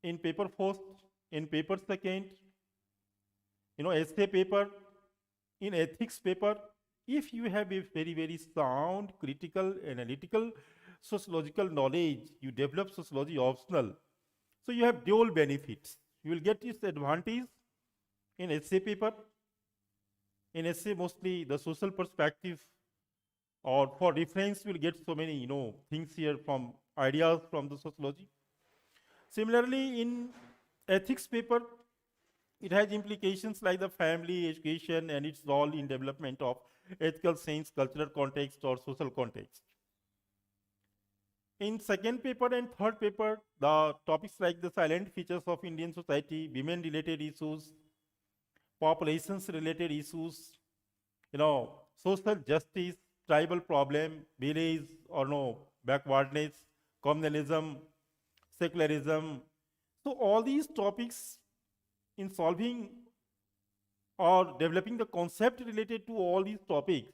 in paper first, in paper second, essay paper, in ethics paper. If you have a very, very sound, critical, analytical, sociological knowledge, you develop sociology optional. So you have dual benefits. You will get its advantage in essay paper. In essay, mostly the social perspective, or for reference, we'll get so many, things here from ideas from the sociology. Similarly, in ethics paper, it has implications like the family, education, and its role in development of ethical sense, cultural context, or social context. In second paper and third paper, the topics like the silent features of Indian society, women-related issues, populations-related issues, social justice, tribal problem, village or no backwardness, communalism, secularism. So all these topics, in solving or developing the concept related to all these topics,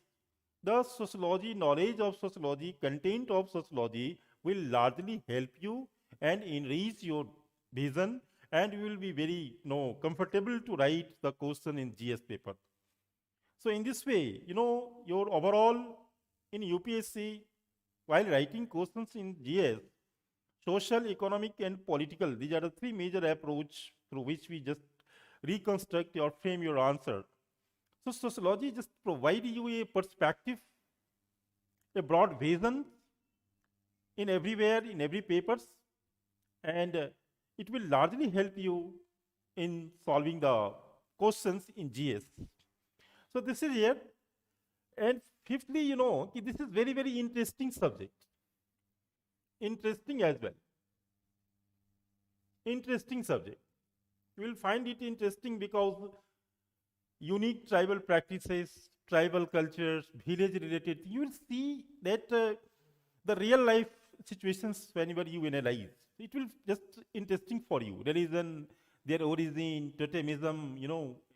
the sociology, knowledge of sociology, content of sociology will largely help you and enrich your vision, and you will be very comfortable to write the question in GS paper. So in this way, your overall in UPSC, while writing questions in GS, social, economic, and political, these are the three major approach through which we just reconstruct or frame your answer. So sociology just provide you a perspective, a broad vision in everywhere, in every papers, and it will largely help you in solving the questions in GS. So this is here. And fifthly, this is very, very interesting subject. Interesting as well. Interesting subject. You will find it interesting because unique tribal practices, tribal cultures, village related, you will see that the real life situations whenever you analyze, it will just interesting for you. Religion, their origin, totemism,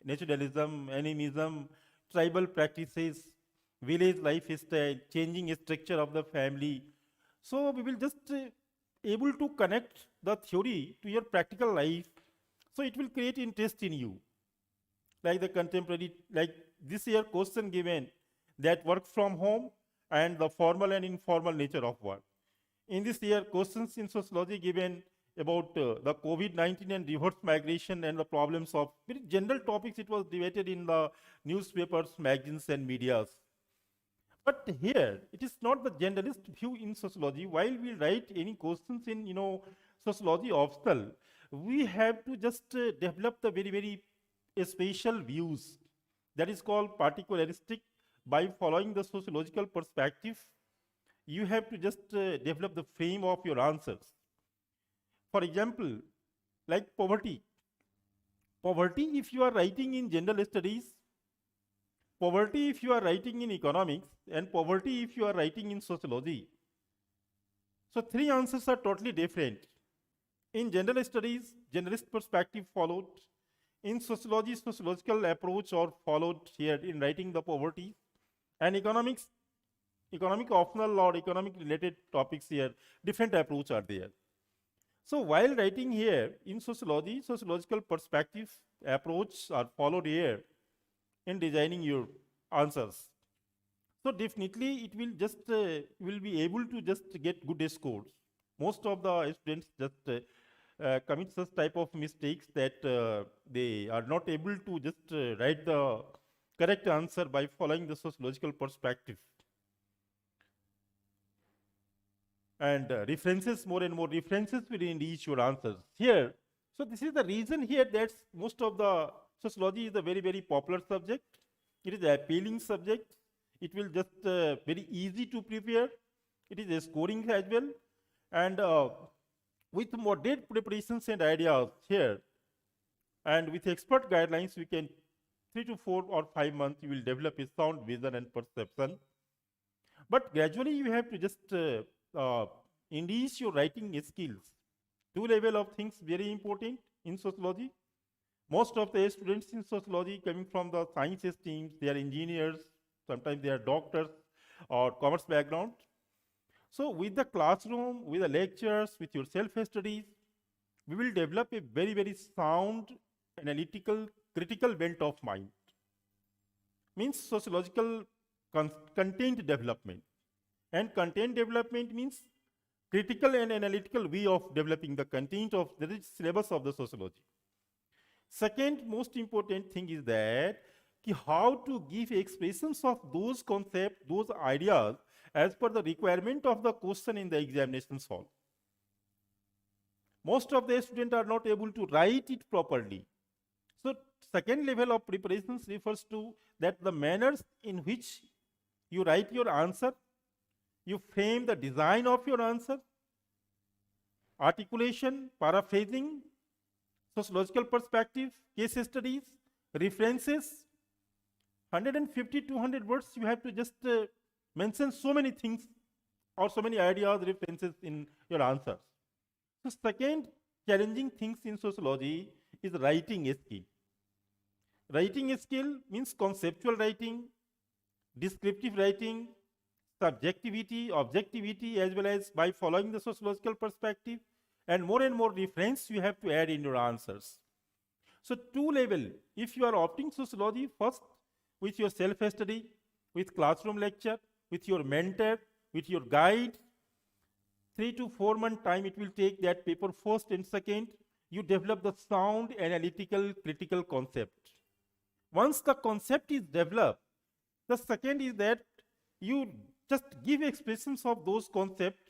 naturalism, animism, tribal practices, village lifestyle, changing structure of the family. So we will just able to connect the theory to your practical life. So it will create interest in you. Like the contemporary, like this year question given, that work from home and the formal and informal nature of work. In this year, questions in sociology given about the COVID-19 and reverse migration and the problems of very general topics. It was debated in the newspapers, magazines, and medias. But here, it is not the generalist view in sociology. While we write any questions in, sociology optional, we have to just develop the very, very spatial views. That is called particularistic. By following the sociological perspective, you have to just develop the frame of your answers. For example, like poverty. Poverty, if you are writing in general studies, poverty if you are writing in economics, and poverty if you are writing in sociology. So three answers are totally different. In general studies, generalist perspective followed. In sociology, sociological approach or followed here in writing the poverty. And economics, economic optional or economic related topics here, different approach are there. So while writing here in sociology, sociological perspective approach are followed here in designing your answers. So definitely it will just will be able to just get good scores. Most of the students just commit such type of mistakes that they are not able to just write the correct answer by following the sociological perspective. And references, more and more references will enrich your answers here. So this is the reason here that most of the sociology is a very, very popular subject. It is an appealing subject. It will just very easy to prepare. It is a scoring as well. And with moderate preparations and ideas here, and with expert guidelines, we can 3 to 4 or 5 months, you will develop a sound vision and perception. But gradually, you have to just enrich your writing skills. Two level of things very important in sociology. Most of the students in sociology coming from the science streams, they are engineers, sometimes they are doctors or commerce background. So with the classroom, with the lectures, with your self-studies, we will develop a very, very sound, analytical, critical bent of mind. Means sociological content development. And content development means critical and analytical way of developing the content of the rich syllabus of the sociology. Second most important thing is that how to give expressions of those concepts, those ideas as per the requirement of the question in the examination hall. Most of the students are not able to write it properly. So second level of preparations refers to that the manners in which you write your answer, you frame the design of your answer, articulation, paraphrasing, sociological perspective, case studies, references. 150, 200 words, you have to just mention so many things or so many ideas, references in your answers. So second challenging things in sociology is writing skill. Writing skill means conceptual writing, descriptive writing, subjectivity, objectivity, as well as by following the sociological perspective, and more reference you have to add in your answers. So two level, if you are opting sociology, first with your self-study, with classroom lecture, with your mentor, with your guide, 3 to 4 month time it will take that paper first and second, you develop the sound, analytical, critical concept. Once the concept is developed, the second is that you just give expressions of those concepts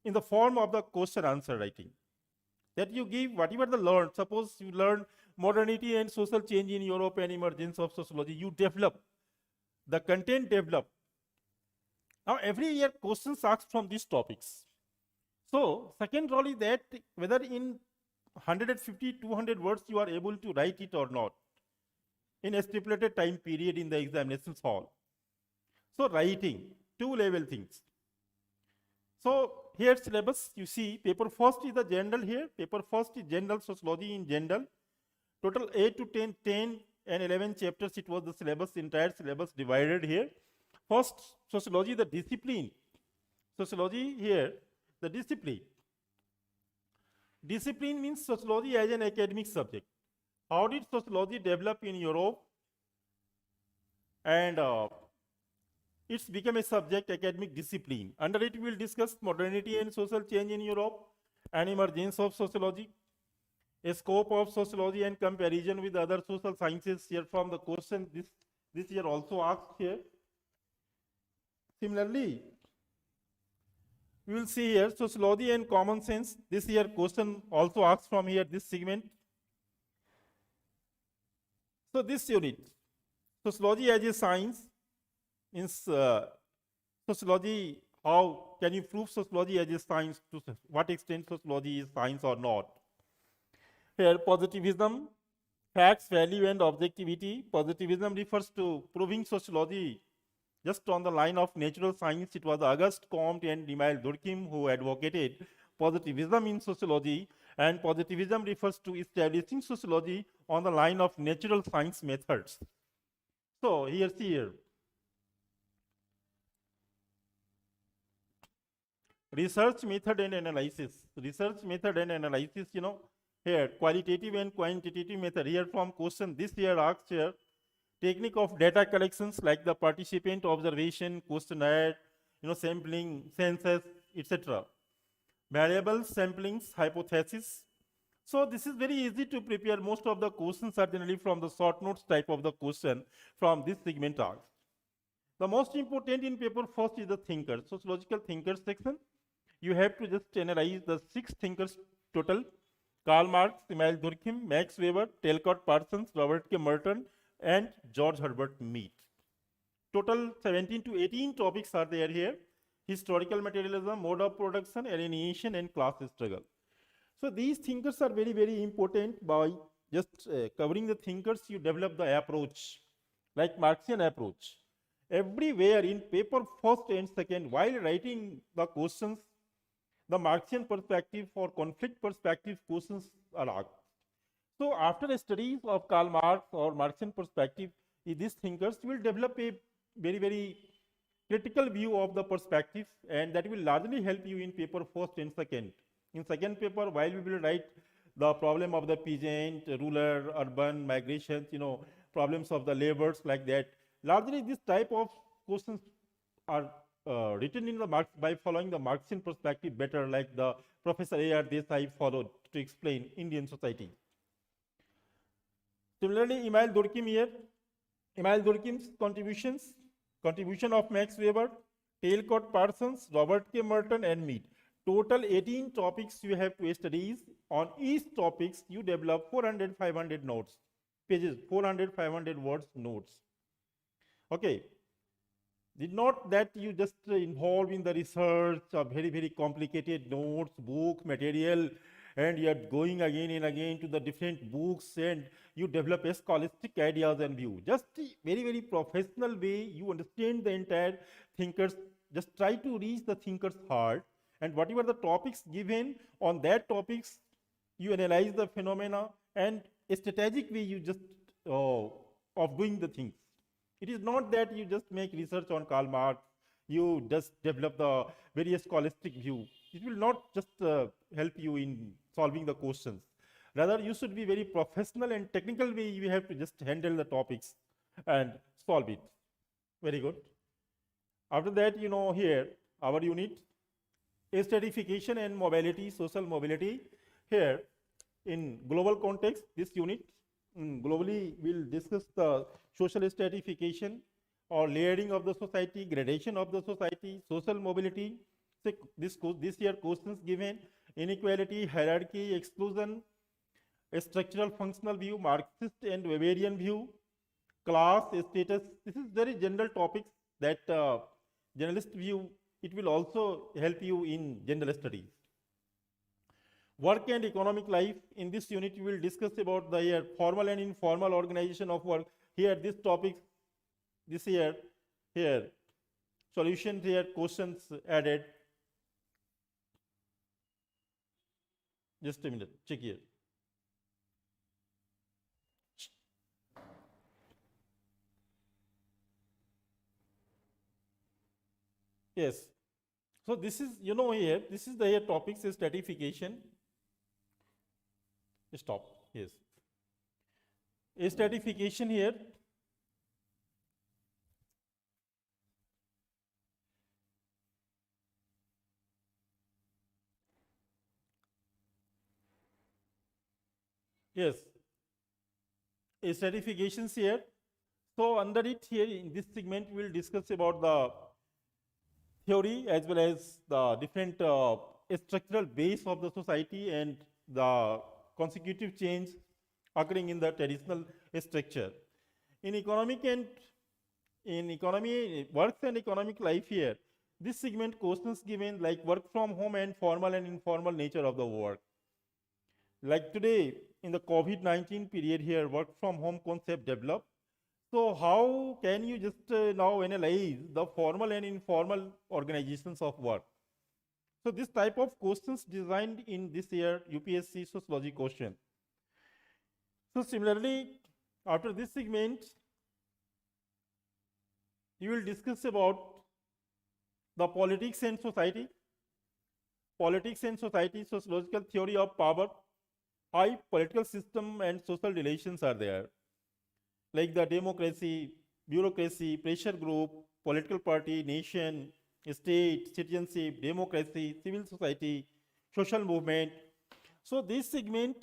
in the form of the question answer writing. That you give whatever the learned, suppose you learn modernity and social change in Europe and emergence of sociology, you develop, the content develop. Now every year questions asked from these topics. So second role is that whether in 150, 200 words you are able to write it or not in a stipulated time period in the examination hall. So writing, two level things. So here syllabus, you see paper first is the general here, paper first is general sociology in general. Total 8 to 10 and 11 chapters it was the syllabus, entire syllabus divided here. First, sociology, the discipline. Sociology here, the discipline. Discipline means sociology as an academic subject. How did sociology develop in Europe? And it's become a subject, academic discipline. Under it, we will discuss modernity and social change in Europe and emergence of sociology, a scope of sociology and comparison with other social sciences. Here from the question, this year also asked here. Similarly, we will see here sociology and common sense. This year question also asked from here, this segment. So this unit, sociology as a science, means sociology, how can you prove sociology as a science, to what extent sociology is science or not. Here positivism, facts, value and objectivity. Positivism refers to proving sociology just on the line of natural science. It was Auguste Comte and 𝐼𝐸 Durkheim who advocated positivism in sociology, and positivism refers to establishing sociology on the line of natural science methods. So here, research method and analysis. Research method and analysis, here qualitative and quantitative method. Here from question this year asked here, technique of data collections like the participant observation, questionnaire, sampling, census, etc. Variables, samplings, hypothesis. So this is very easy to prepare. Most of the questions are generally from the short notes type of the question from this segment asked. The most important in paper first is the thinkers, sociological thinkers section. You have to just analyze the 6 thinkers total: Karl Marx, 𝐼𝐸 Durkheim, Max Weber, Talcott Parsons, Robert K. Merton, and George Herbert Mead. Total 17 to 18 topics are there here: historical materialism, mode of production, alienation, and class struggle. So these thinkers are very, very important. By just covering the thinkers, you develop the approach, like Marxian approach. Everywhere in paper first and second, while writing the questions, the Marxian perspective or conflict perspective questions are asked. So after studies of Karl Marx or Marxian perspective, these thinkers will develop a very, very critical view of the perspective, and that will largely help you in paper first and second. In second paper, while we will write the problem of the peasant, rural, urban, migrations, problems of the laborers like that, largely this type of questions are written in the marks by following the Marxian perspective better, like the Professor 𝐼𝐨𝐵 followed to explain Indian society. Similarly, 𝐼𝐨𝐵 Durkheim here, 𝐼𝐨𝐵 Durkheim's contribution of Max Weber, Talcott Parsons, Robert K. Merton, and Mead. Total 18 topics you have to study. On each topics, you develop 400, 500 notes, pages, 400, 500 words notes. Okay. Did not that you just involve in the research of very, very complicated notes, book, material, and you are going again and again to the different books and you develop a scholastic ideas and view. Just very, very professional way, you understand the entire thinkers, just try to reach the thinker's heart, and whatever the topics given on that topics, you analyze the phenomena and a strategic way you just of doing the things. It is not that you just make research on Karl Marx, you just develop the various scholastic view. It will not just help you in solving the questions. Rather, you should be very professional and technical way you have to just handle the topics and solve it. Very good. After that, here, our unit, stratification and mobility, social mobility. Here, in global context, this unit, globally, we'll discuss the social stratification or layering of the society, gradation of the society, social mobility. So this year questions given, inequality, hierarchy, exclusion, a structural functional view, Marxist and Weberian view, class, status. This is very general topics that generalist view, it will also help you in general studies. Work and economic life. In this unit, we will discuss about the formal and informal organization of work. Here, this topic, this year, here, solutions here, questions added. Just a minute, check here. Yes. So this is, here, this is the topics is stratification. Stop. Yes. A stratification here. Yes. A stratifications here. So under it here in this segment we will discuss about the theory as well as the different structural base of the society and the consecutive change occurring in the traditional structure. In economic and works and economic life here, this segment questions given like work from home and formal and informal nature of the work. Like today in the COVID-19 period here, work from home concept developed. So how can you just now analyze the formal and informal organizations of work? So this type of questions designed in this year UPSC sociology question. So similarly, after this segment, you will discuss about the politics and society, sociological theory of power, how political system and social relations are there, like the democracy, bureaucracy, pressure group, political party, nation, state, citizenship, democracy, civil society, social movement. So this segment,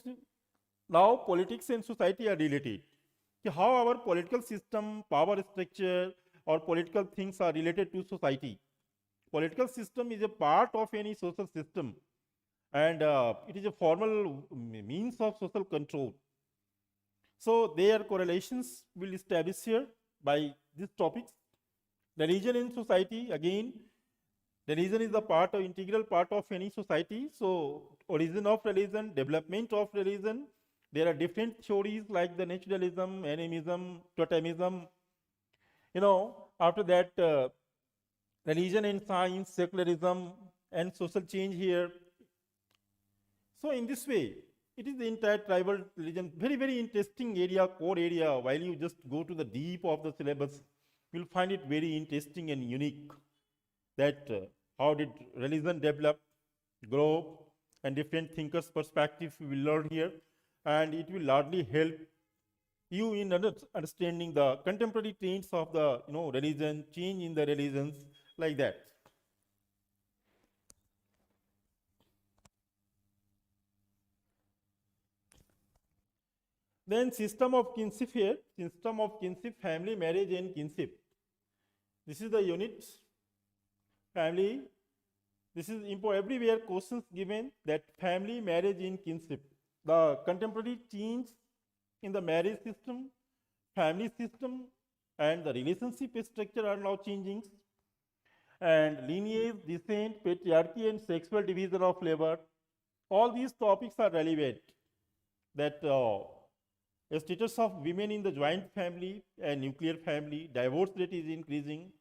now politics and society are related. How our political system, power structure, or political things are related to society. Political system is a part of any social system, and it is a formal means of social control. So their correlations will establish here by these topics. Religion in society, again, religion is the integral part of any society. So origin of religion, development of religion, there are different theories like the naturalism, animism, totemism. After that, religion and science, secularism, and social change here. So in this way, it is the entire tribal religion, very, very interesting area, core area. While you just go to the deep of the syllabus, you'll find it very interesting and unique that how did religion develop, grow, and different thinkers' perspective we will learn here, and it will largely help you in understanding the contemporary trends of the religion, change in the religions, like that. Then system of kinship here, system of kinship, family, marriage, and kinship. This is the unit, family. This is important. Everywhere questions given that family, marriage, and kinship. The contemporary change in the marriage system, family system, and the relationship structure are now changing. And lineage, descent, patriarchy, and sexual division of labor. All these topics are relevant. That the status of women in the joint family and nuclear family, divorce rate is increasing,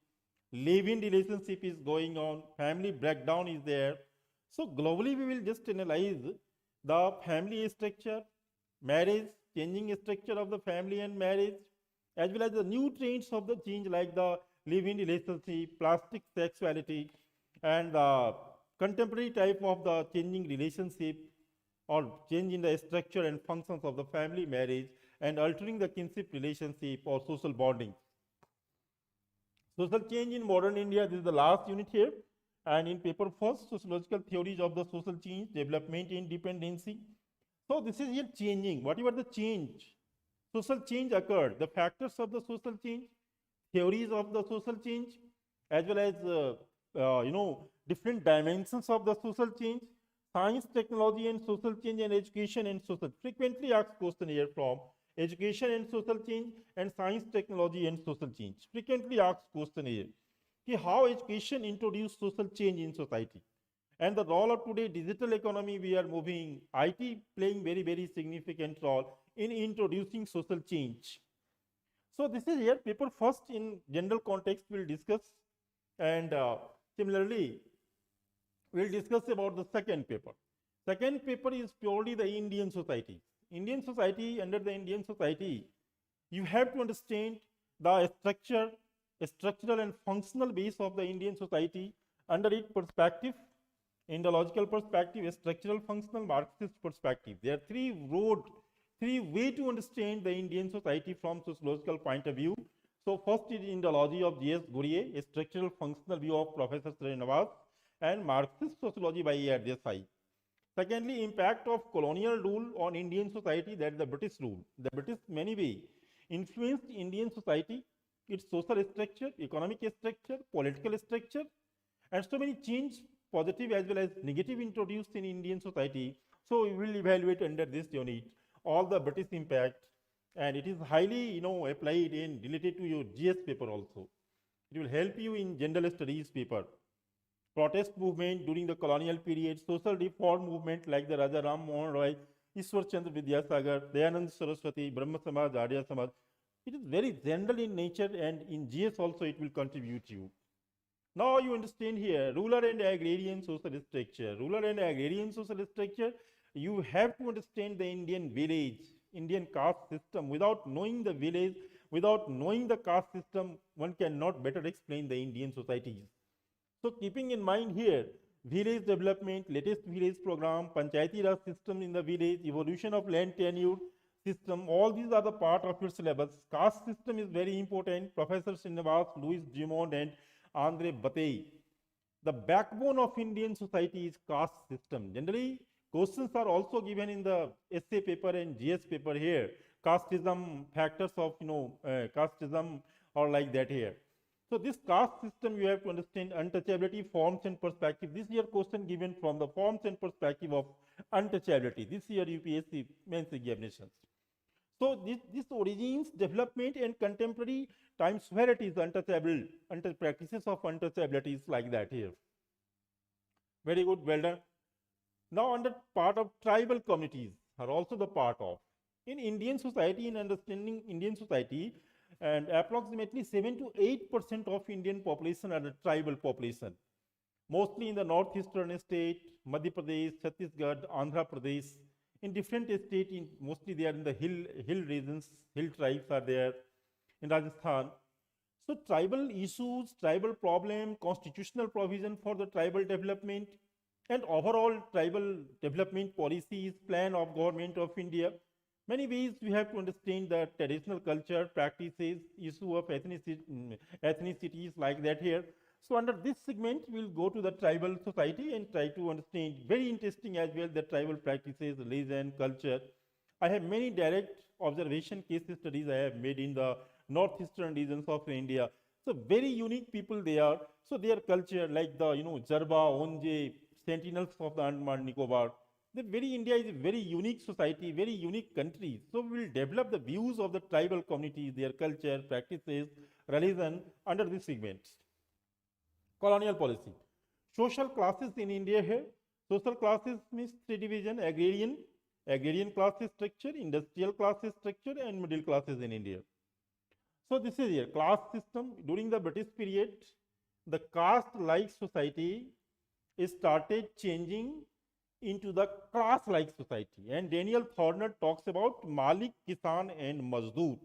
live-in relationship is going on, family breakdown is there. So globally, we will just analyze the family structure, marriage, changing structure of the family and marriage, as well as the new trends of the change like the live-in relationship, plastic sexuality, and the contemporary type of the changing relationship or change in the structure and functions of the family marriage and altering the kinship relationship or social bonding. Social change in modern India, this is the last unit here. And in paper first, sociological theories of the social change, development and dependency. So this is here changing. Whatever the change, social change occurred, the factors of the social change, theories of the social change, as well as different dimensions of the social change, science, technology, and social change, and education and social. Frequently asked question here from education and social change and science, technology, and social change. Frequently asked question here. How education introduced social change in society. And the role of today, digital economy, we are moving, IT playing very, very significant role in introducing social change. So this is here paper first in general context we'll discuss, and similarly we'll discuss about the second paper. Second paper is purely the Indian society. Indian society, under the Indian society, you have to understand the structural and functional base of the Indian society under its perspective, ideological perspective, structural, functional, Marxist perspective. There are three ways to understand the Indian society from sociological point of view. So first is ideology of 𝐮𝐸, a structural functional view of Professor Srinivas, and Marxist sociology by 𝐼𝐸. Secondly, impact of colonial rule on Indian society, that is the British rule. The British many way influenced Indian society, its social structure, economic structure, political structure, and so many change, positive as well as negative, introduced in Indian society. So we will evaluate under this unit all the British impact, and it is highly applied and related to your GS paper also. It will help you in general studies paper. Protest movement during the colonial period, social reform movement like the Raja Ram Mohan Roy, Ishwar Chandra Vidyasagar, Dayanand Saraswati, Brahma Samaj, Arya Samaj. It is very general in nature, and in GS also it will contribute you. Now you understand here, rural and agrarian social structure. Rural and agrarian social structure, you have to understand the Indian village, Indian caste system. Without knowing the village, without knowing the caste system, one cannot better explain the Indian societies. So keeping in mind here, village development, latest village program, Panchayati Raj system in the village, evolution of land tenure system, all these are the part of your syllabus. Caste system is very important. Professor Srinivas, Louis Dumont, and Andre Batei. The backbone of Indian society is caste system. Generally, questions are also given in the essay paper and GS paper here. Casteism, factors of casteism, or like that here. So this caste system, you have to understand untouchability, forms and perspective. This year question given from the forms and perspective of untouchability. This year UPSC mains examinations. So this origins, development, and contemporary times where it is untouchable, practices of untouchability is like that here. Very good, well done. Now under part of tribal communities are also the part of. In Indian society, in understanding Indian society, and approximately 7 to 8% of Indian population are the tribal population. Mostly in the northeastern state, Madhya Pradesh, Chhattisgarh, Andhra Pradesh, in different states, mostly they are in the hill regions, hill tribes are there, in Rajasthan. So tribal issues, tribal problem, constitutional provision for the tribal development, and overall tribal development policies, plan of Government of India. Many ways we have to understand the traditional culture, practices, issue of ethnicities like that here. So under this segment, we'll go to the tribal society and try to understand, very interesting as well, the tribal practices, religion, culture. I have many direct observation case studies I have made in the northeastern regions of India. So very unique people they are. So their culture, like the 𝐻𝐸𝐵, 𝐻𝐸𝐽, sentinels of the Andaman Nicobar. The very India is a very unique society, very unique country. So we will develop the views of the tribal communities, their culture, practices, religion under this segment. Colonial policy. Social classes in India here. Social classes means three division: agrarian classes structure, industrial classes structure, and middle classes in India. So this is here class system. During the British period, the caste-like society started changing into the class-like society. And Daniel Thorner talks about Malik, Kisan, and Mazdoor.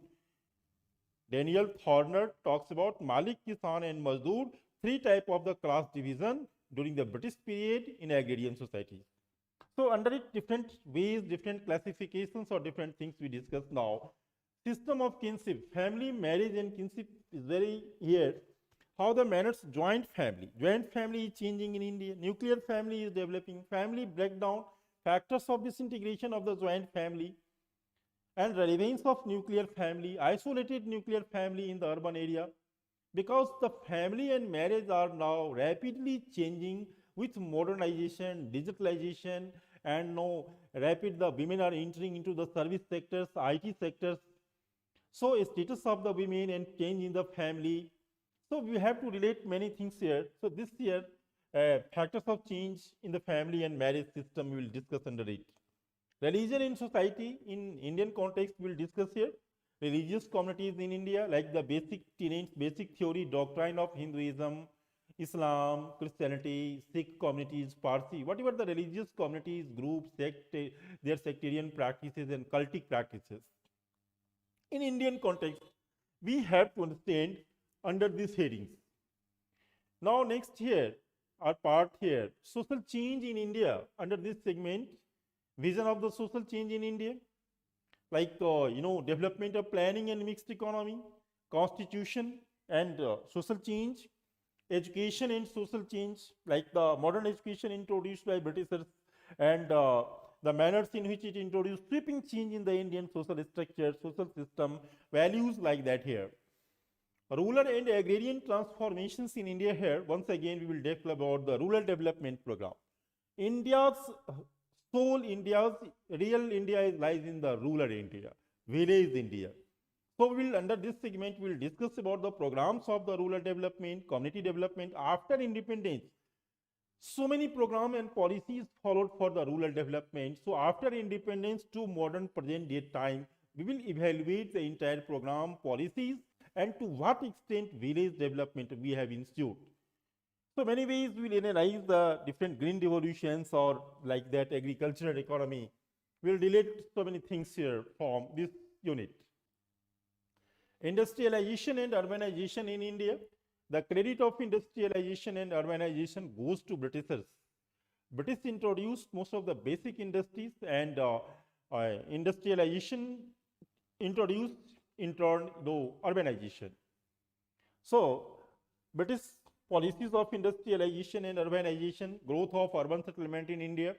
Daniel Thorner talks about Malik, Kisan, and Mazdoor, three type of the class division during the British period in agrarian society. So under it, different ways, different classifications or different things we discuss now. System of kinship, family, marriage, and kinship is very here. How the manners joint family is changing in India, nuclear family is developing, family breakdown, factors of disintegration of the joint family, and relevance of nuclear family, isolated nuclear family in the urban area, because the family and marriage are now rapidly changing with modernization, digitalization, and now the women are entering into the service sectors, IT sectors. So status of the women and change in the family. So we have to relate many things here. So this year, factors of change in the family and marriage system we will discuss under it. Religion in society in Indian context we will discuss here. Religious communities in India, like the basic tenets, basic theory, doctrine of Hinduism, Islam, Christianity, Sikh communities, Parsi, whatever the religious communities, groups, their sectarian practices and cultic practices. In Indian context, we have to understand under these headings. Now next here, our part here, social change in India under this segment, vision of the social change in India, like development of planning and mixed economy, constitution and social change, education and social change, like the modern education introduced by Britishers and the manners in which it introduced sweeping change in the Indian social structure, social system, values like that here. Rural and agrarian transformations in India here, once again we will develop about the rural development program. India's soul, India's real India lies in the rural India, village India. So we will, under this segment, we will discuss about the programs of the rural development, community development after independence. So many programs and policies followed for the rural development. So after independence to modern present day time, we will evaluate the entire program, policies, and to what extent village development we have ensured. So many ways we will analyze the different green revolutions or like that agricultural economy. We will relate so many things here from this unit. Industrialization and urbanization in India. The credit of industrialization and urbanization goes to Britishers. British introduced most of the basic industries, and industrialization introduced in turn the urbanization. So British policies of industrialization and urbanization, growth of urban settlement in India,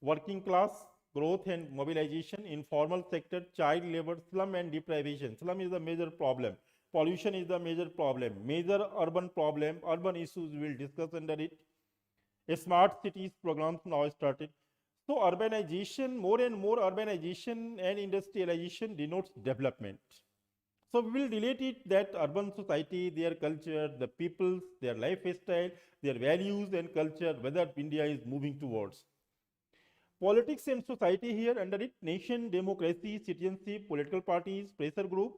working class growth and mobilization, informal sector, child labor, slum and deprivation. Slum is the major problem. Pollution is the major problem. Major urban problem, urban issues we will discuss under it. A smart cities programs now started. So urbanization, more and more urbanization and industrialization denotes development. So we will relate it that urban society, their culture, the peoples, their lifestyle, their values and culture, whether India is moving towards. Politics and society here under it, nation, democracy, citizenship, political parties, pressure group.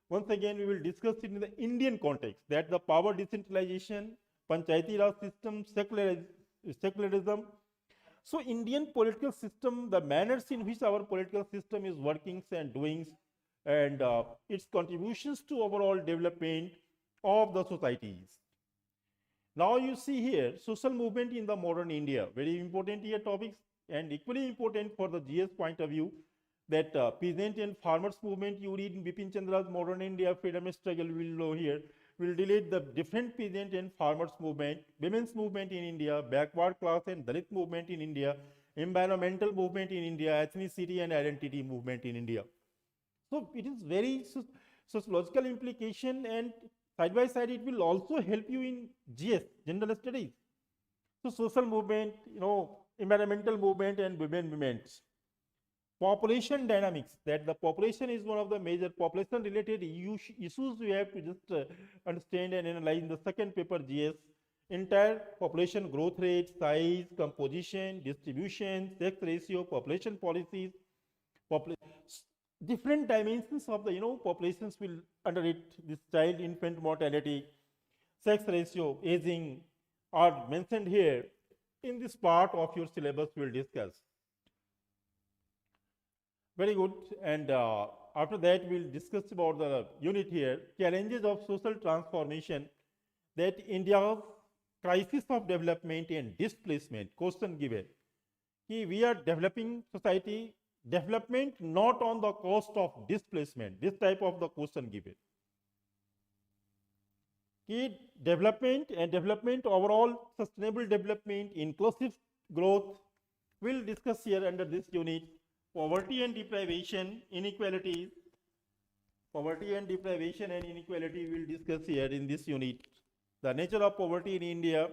Once again, we will discuss it in the Indian context, that the power decentralization, Panchayati Raj system, secularism. So Indian political system, the manners in which our political system is working and doing, and its contributions to overall development of the societies. Now you see here social movement in the modern India, very important here topics, and equally important for the GS point of view, that peasant and farmers movement you read in Bipin Chandra's Modern India Freedom Struggle will know here, will relate the different peasant and farmers movement, women's movement in India, backward class and Dalit movement in India, environmental movement in India, ethnicity and identity movement in India. So it is very sociological implication, and side by side it will also help you in GS, general studies. So social movement, environmental movement and women movements. Population dynamics, that the population is one of the major population related issues we have to just understand and analyze in the second paper GS. Entire population growth rate, size, composition, distribution, sex ratio, population policies, different dimensions of the populations will under it. This child infant mortality, sex ratio, aging are mentioned here. In this part of your syllabus we'll discuss. Very good. And after that we'll discuss about the unit here, challenges of social transformation, that India's crisis of development and displacement. Question given, we are developing society, development not on the cost of displacement. This type of the question given. Development and development overall, sustainable development, inclusive growth, we'll discuss here under this unit. Poverty and deprivation, inequalities, poverty and deprivation and inequality we'll discuss here in this unit. The nature of poverty in India,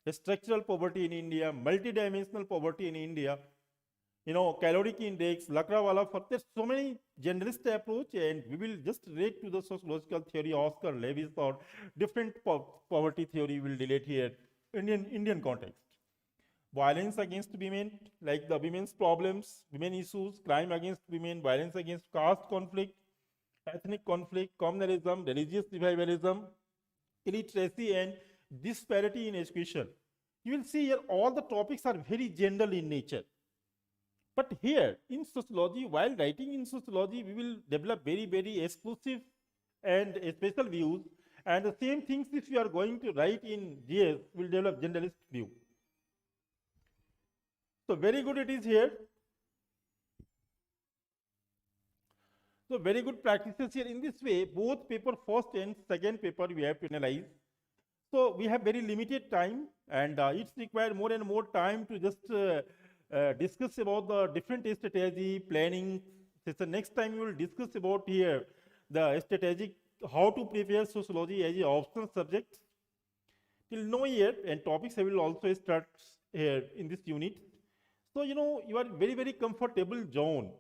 structural poverty in India, multidimensional poverty in India, caloric index, Lakrawala, there's so many generalist approach, and we will just relate to the sociological theory, Oscar Lewis, or different poverty theory will relate here, Indian context. Violence against women, like the women's problems, women issues, crime against women, violence against caste conflict, ethnic conflict, communalism, religious revivalism, illiteracy and disparity in education. You will see here all the topics are very general in nature. But here in sociology, while writing in sociology, we will develop very, very exclusive and special views. And the same things if you are going to write in GS, will develop generalist view. So very good it is here. So very good practices here. In this way, both paper first and second paper we have to analyze. So we have very limited time, and it's required more and more time to just discuss about the different strategy, planning. So next time we will discuss about here the strategic, how to prepare sociology as an optional subject. Till now here, and topics I will also start here in this unit. So, you are very, very comfortable zone.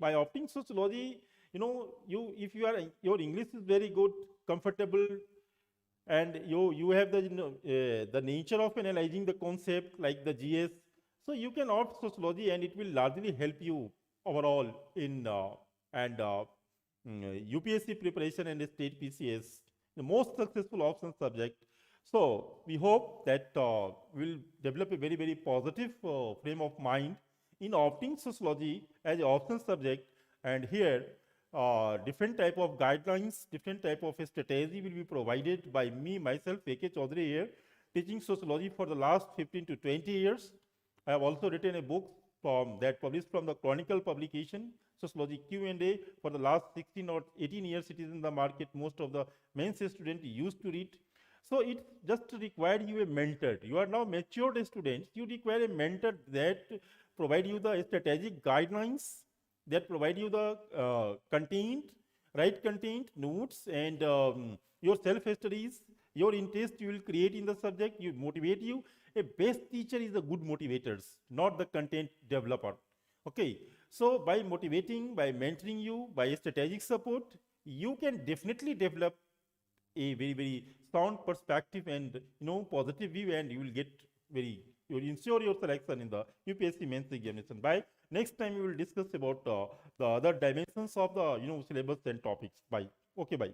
By opting sociology, if your English is very good, comfortable, and you have the nature of analyzing the concept like the GS, so you can opt sociology, and it will largely help you overall in UPSC preparation and state PCS, the most successful option subject. So we hope that we'll develop a very, very positive frame of mind in opting sociology as an option subject. And here, different type of guidelines, different type of strategy will be provided by me, myself, 𝐮𝐸𝐾 Chowdhary here, teaching sociology for the last 15 to 20 years. I have also written a book published from the Colonial publication, Sociology Q&A, for the last 16 or 18 years. It is in the market. Most of the mains students used to read. So it just required you a mentor. You are now matured students. You require a mentor that provide you the strategic guidelines, that provide you the content, right content, notes, and your self-studies, your interest you will create in the subject, you motivate you. A best teacher is a good motivators, not the content developer. Okay, so by motivating, by mentoring you, by strategic support, you can definitely develop a very, very sound perspective and positive view, and you will get you will ensure your selection in the UPSC mains examination. By next time we will discuss about the other dimensions of the syllabus and topics. Bye. Okay, bye.